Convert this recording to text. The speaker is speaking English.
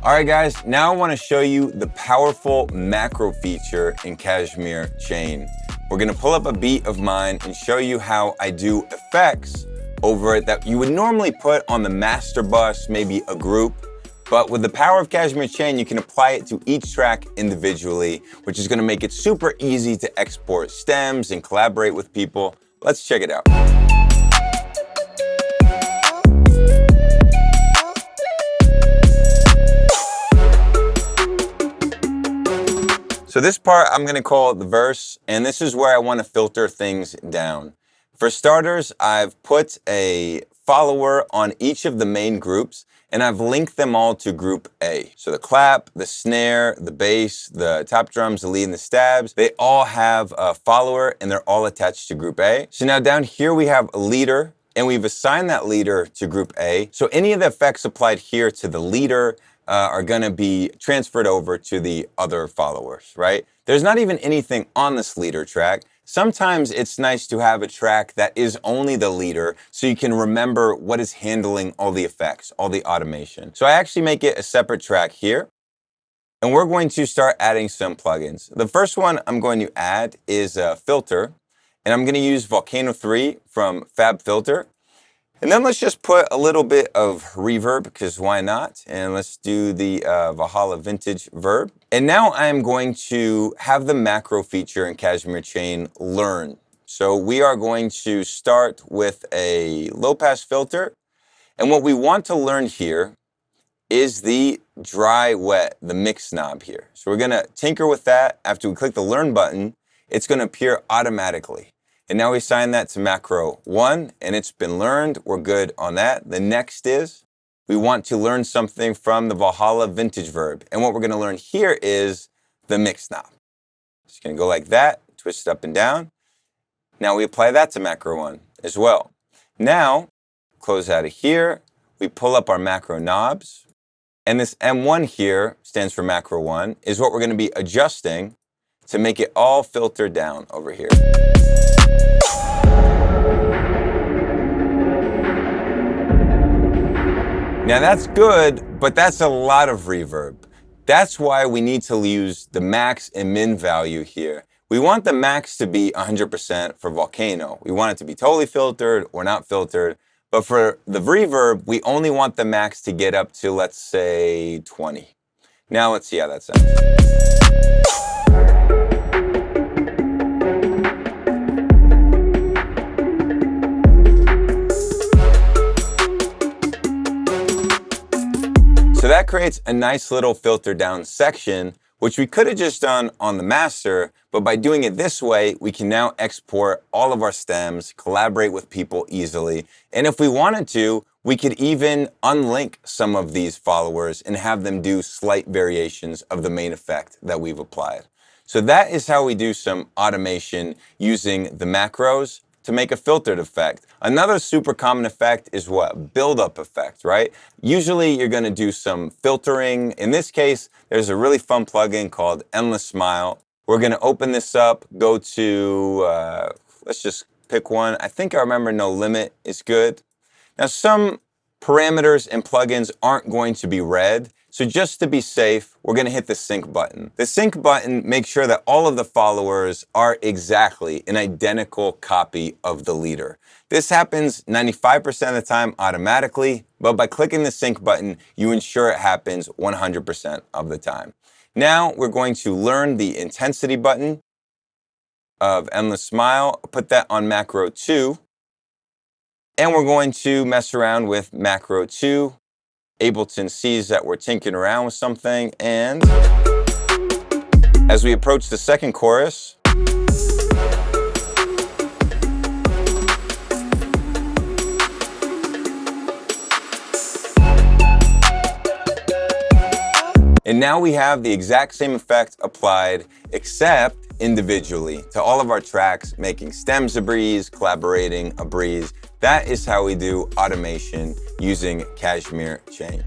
All right, guys, now I want to show you the powerful macro feature in KSHMR Chain. We're going to pull up a beat of mine and show you how I do effects over it that you would normally put on the master bus, maybe a group. But with the power of KSHMR Chain, you can apply it to each track individually, which is going to make it super easy to export stems and collaborate with people. Let's check it out. So this part I'm going to call the verse, and this is where I want to filter things down. For starters, I've put a follower on each of the main groups, and I've linked them all to group A. So the clap, the snare, the bass, the top drums, the lead, and the stabs, they all have a follower, and they're all attached to group A. So now down here we have a leader, and we've assigned that leader to group A. So any of the effects applied here to the leader are going to be transferred over to the other followers, right? There's not even anything on this leader track. Sometimes it's nice to have a track that is only the leader so you can remember what is handling all the effects, all the automation. So I actually make it a separate track here, and we're going to start adding some plugins. The first one I'm going to add is a filter, and I'm going to use Volcano 3 from FabFilter. And then let's just put a little bit of reverb, because why not? And let's do the Valhalla Vintage Verb. And now I'm going to have the macro feature in KSHMR Chain learn. So we are going to start with a low-pass filter. And what we want to learn here is the dry wet, the mix knob here. So we're going to tinker with that. After we click the learn button, it's going to appear automatically. And now we assign that to macro 1, and it's been learned. We're good on that. The next is we want to learn something from the Valhalla Vintage Verb. And what we're going to learn here is the mix knob. It's going to go like that, twist it up and down. Now we apply that to macro 1 as well. Now, close out of here. We pull up our macro knobs. And this M1 here stands for macro 1, is what we're going to be adjusting to make it all filter down over here. Now that's good, but that's a lot of reverb. That's why we need to use the max and min value here. We want the max to be 100% for Volcano. We want it to be totally filtered or not filtered. But for the reverb, we only want the max to get up to, let's say, 20. Now let's see how that sounds. So that creates a nice little filter down section, which we could have just done on the master, but by doing it this way, we can now export all of our stems, collaborate with people easily. And if we wanted to, we could even unlink some of these followers and have them do slight variations of the main effect that we've applied. So that is how we do some automation using the macros to make a filtered effect. Another super common effect is what? Buildup effect, right? Usually you're gonna do some filtering. In this case, there's a really fun plugin called Endless Smile. We're gonna open this up, go to, let's just pick one. I think I remember No Limit is good. Now some parameters and plugins aren't going to be read. So just to be safe, we're going to hit the sync button. The sync button makes sure that all of the followers are exactly an identical copy of the leader. This happens 95% of the time automatically, but by clicking the sync button, you ensure it happens 100% of the time. Now we're going to learn the intensity button of Endless Smile, put that on macro 2, and we're going to mess around with macro 2. Ableton sees that we're tinkering around with something, and as we approach the second chorus, and now we have the exact same effect applied, except individually to all of our tracks, making stems a breeze, collaborating a breeze. That is how we do automation using KSHMR Chain.